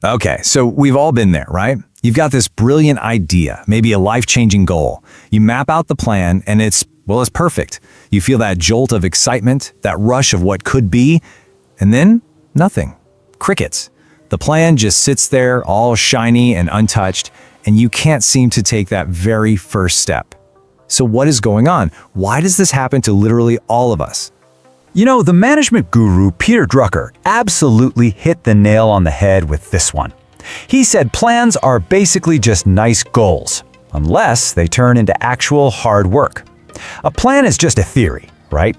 Okay, so we've all been there, right? You've got this brilliant idea, maybe a life-changing goal. You map out the plan and it's perfect. You feel that jolt of excitement, that rush of what could be, and then nothing. Crickets. The plan just sits there all shiny and untouched, and you can't seem to take that very first step. So what is going on? Why does this happen to literally all of us? You know, the management guru Peter Drucker absolutely hit the nail on the head with this one. He said plans are basically just nice goals, unless they turn into actual hard work. A plan is just a theory, right?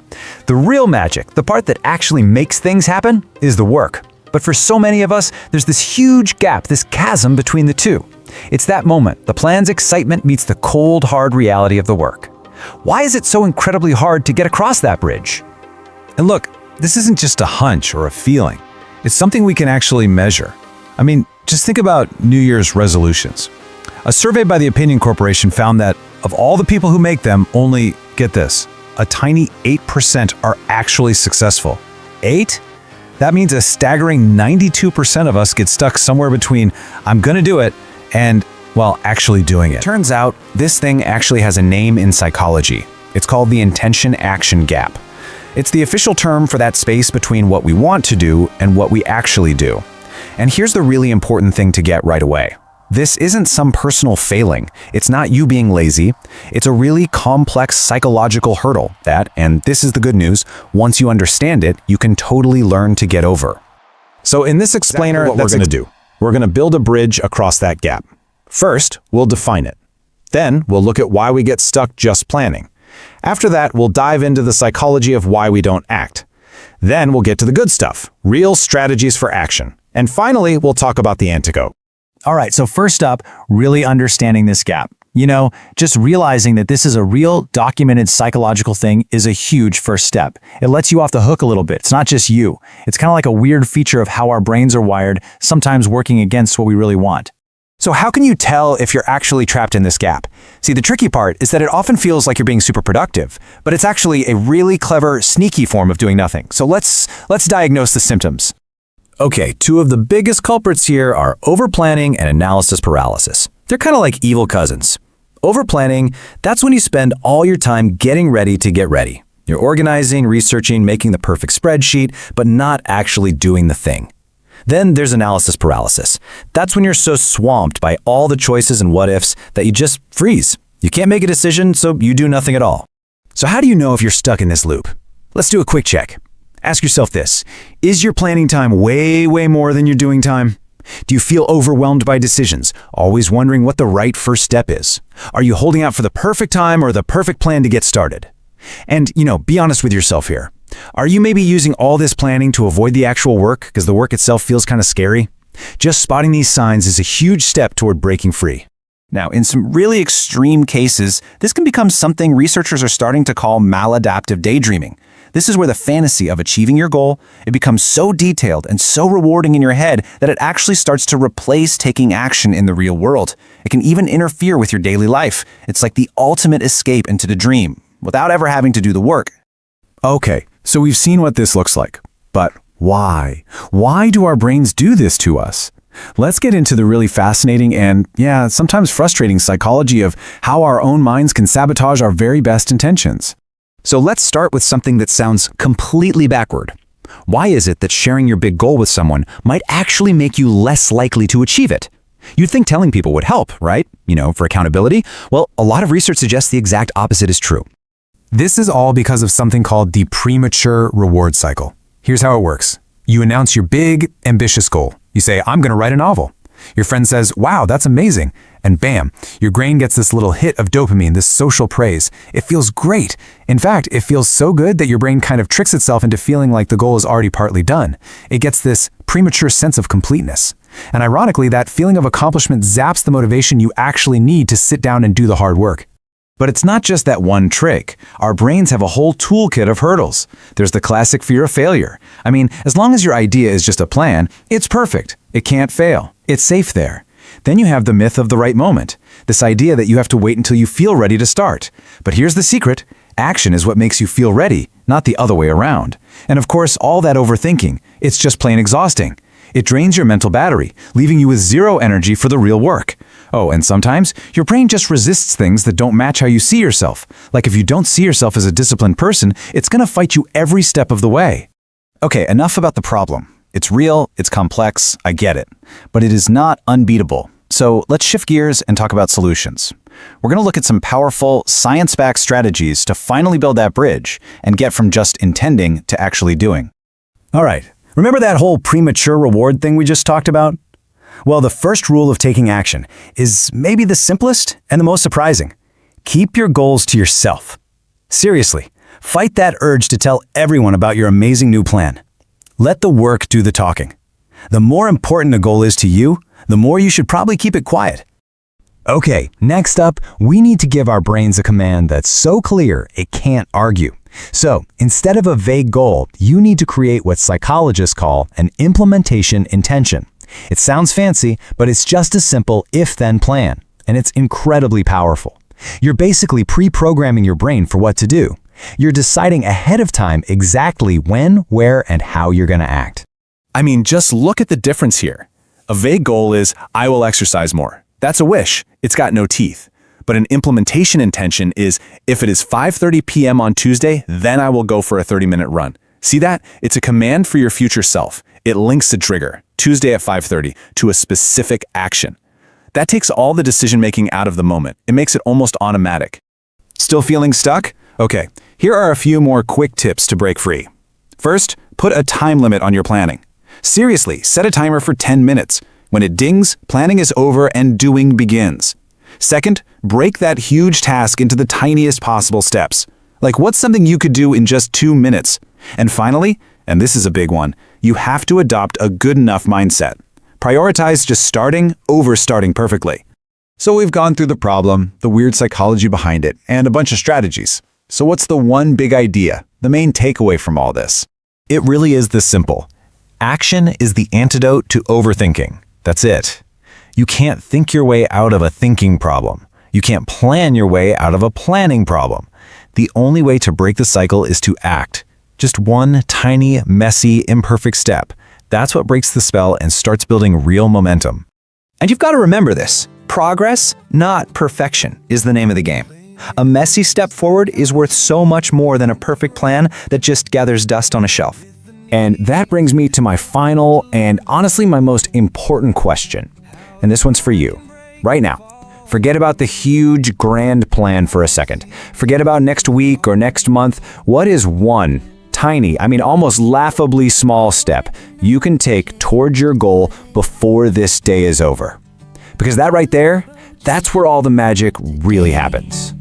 The real magic, the part that actually makes things happen, is the work. But for so many of us, there's this huge gap, this chasm between the two. It's that moment, the plan's excitement meets the cold, hard reality of the work. Why is it so incredibly hard to get across that bridge? And look, this isn't just a hunch or a feeling. It's something we can actually measure. I mean, just think about New Year's resolutions. A survey by the Opinion Corporation found that of all the people who make them, only, get this, a tiny 8% are actually successful. 8? That means a staggering 92% of us get stuck somewhere between I'm gonna do it and, well, actually doing it. Turns out, this thing actually has a name in psychology. It's called the intention-action gap. It's the official term for that space between what we want to do and what we actually do. And here's the really important thing to get right away. This isn't some personal failing. It's not you being lazy. It's a really complex psychological hurdle that, and this is the good news, once you understand it, you can totally learn to get over. So in this explainer, what we're going to do. We're going to build a bridge across that gap. First, we'll define it. Then, we'll look at why we get stuck just planning. After that, we'll dive into the psychology of why we don't act. Then we'll get to the good stuff, real strategies for action. And finally, we'll talk about the antidote. All right, so first up, really understanding this gap. You know, just realizing that this is a real documented psychological thing is a huge first step. It lets you off the hook a little bit. It's not just you. It's kind of like a weird feature of how our brains are wired, sometimes working against what we really want. So how can you tell if you're actually trapped in this gap? See, the tricky part is that it often feels like you're being super productive, but it's actually a really clever, sneaky form of doing nothing. So let's diagnose the symptoms. Okay, two of the biggest culprits here are overplanning and analysis paralysis. They're kind of like evil cousins. Overplanning, that's when you spend all your time getting ready to get ready. You're organizing, researching, making the perfect spreadsheet, but not actually doing the thing. Then there's analysis paralysis. That's when you're so swamped by all the choices and what-ifs that you just freeze. You can't make a decision, so you do nothing at all. So how do you know if you're stuck in this loop? Let's do a quick check. Ask yourself this: is your planning time way more than your doing time? Do you feel overwhelmed by decisions, always wondering what the right first step is? Are you holding out for the perfect time or the perfect plan to get started? And, be honest with yourself here. Are you maybe using all this planning to avoid the actual work because the work itself feels kind of scary? Just spotting these signs is a huge step toward breaking free. Now, in some really extreme cases, this can become something researchers are starting to call maladaptive daydreaming. This is where the fantasy of achieving your goal, it becomes so detailed and so rewarding in your head that it actually starts to replace taking action in the real world. It can even interfere with your daily life. It's like the ultimate escape into the dream, without ever having to do the work. Okay, so we've seen what this looks like. But why? Why do our brains do this to us? Let's get into the really fascinating and, sometimes frustrating psychology of how our own minds can sabotage our very best intentions. So let's start with something that sounds completely backward. Why is it that sharing your big goal with someone might actually make you less likely to achieve it? You'd think telling people would help, right? For accountability? Well, a lot of research suggests the exact opposite is true. This is all because of something called the premature reward cycle. Here's how it works. You announce your big, ambitious goal. You say, I'm going to write a novel. Your friend says, wow, that's amazing. And bam, your brain gets this little hit of dopamine, this social praise. It feels great. In fact, it feels so good that your brain kind of tricks itself into feeling like the goal is already partly done. It gets this premature sense of completeness. And ironically, that feeling of accomplishment zaps the motivation you actually need to sit down and do the hard work. But it's not just that one trick. Our brains have a whole toolkit of hurdles. There's the classic fear of failure. I mean, as long as your idea is just a plan, it's perfect. It can't fail. It's safe there. Then you have the myth of the right moment. This idea that you have to wait until you feel ready to start. But here's the secret. Action is what makes you feel ready, not the other way around. And of course, all that overthinking, it's just plain exhausting. It drains your mental battery, leaving you with zero energy for the real work. Oh, and sometimes your brain just resists things that don't match how you see yourself. Like if you don't see yourself as a disciplined person, it's going to fight you every step of the way. Okay, enough about the problem. It's real, it's complex, I get it. But it is not unbeatable. So let's shift gears and talk about solutions. We're going to look at some powerful, science-backed strategies to finally build that bridge and get from just intending to actually doing. All right, remember that whole premature reward thing we just talked about? Well, the first rule of taking action is maybe the simplest and the most surprising. Keep your goals to yourself. Seriously, fight that urge to tell everyone about your amazing new plan. Let the work do the talking. The more important a goal is to you, the more you should probably keep it quiet. Okay, next up, we need to give our brains a command that's so clear it can't argue. So, instead of a vague goal, you need to create what psychologists call an implementation intention. It sounds fancy, but it's just a simple if-then plan, and it's incredibly powerful. You're basically pre-programming your brain for what to do. You're deciding ahead of time exactly when, where, and how you're going to act. I mean, just look at the difference here. A vague goal is, I will exercise more. That's a wish. It's got no teeth. But an implementation intention is, if it is 5:30 p.m. on Tuesday, then I will go for a 30-minute run. See that? It's a command for your future self. It links the trigger, Tuesday at 5:30, to a specific action. That takes all the decision-making out of the moment. It makes it almost automatic. Still feeling stuck? Okay, here are a few more quick tips to break free. First, put a time limit on your planning. Seriously, set a timer for 10 minutes. When it dings, planning is over and doing begins. Second, break that huge task into the tiniest possible steps. Like, what's something you could do in just 2 minutes? And finally, and this is a big one, you have to adopt a good enough mindset. Prioritize just starting over starting perfectly. So we've gone through the problem, the weird psychology behind it, and a bunch of strategies. So what's the one big idea, the main takeaway from all this? It really is this simple. Action is the antidote to overthinking. That's it. You can't think your way out of a thinking problem. You can't plan your way out of a planning problem. The only way to break the cycle is to act. Just one tiny, messy, imperfect step. That's what breaks the spell and starts building real momentum. And you've got to remember this. Progress, not perfection, is the name of the game. A messy step forward is worth so much more than a perfect plan that just gathers dust on a shelf. And that brings me to my final and honestly my most important question. And this one's for you. Right now, forget about the huge, grand plan for a second. Forget about next week or next month. What is one tiny, almost laughably small step you can take towards your goal before this day is over? Because that right there, that's where all the magic really happens.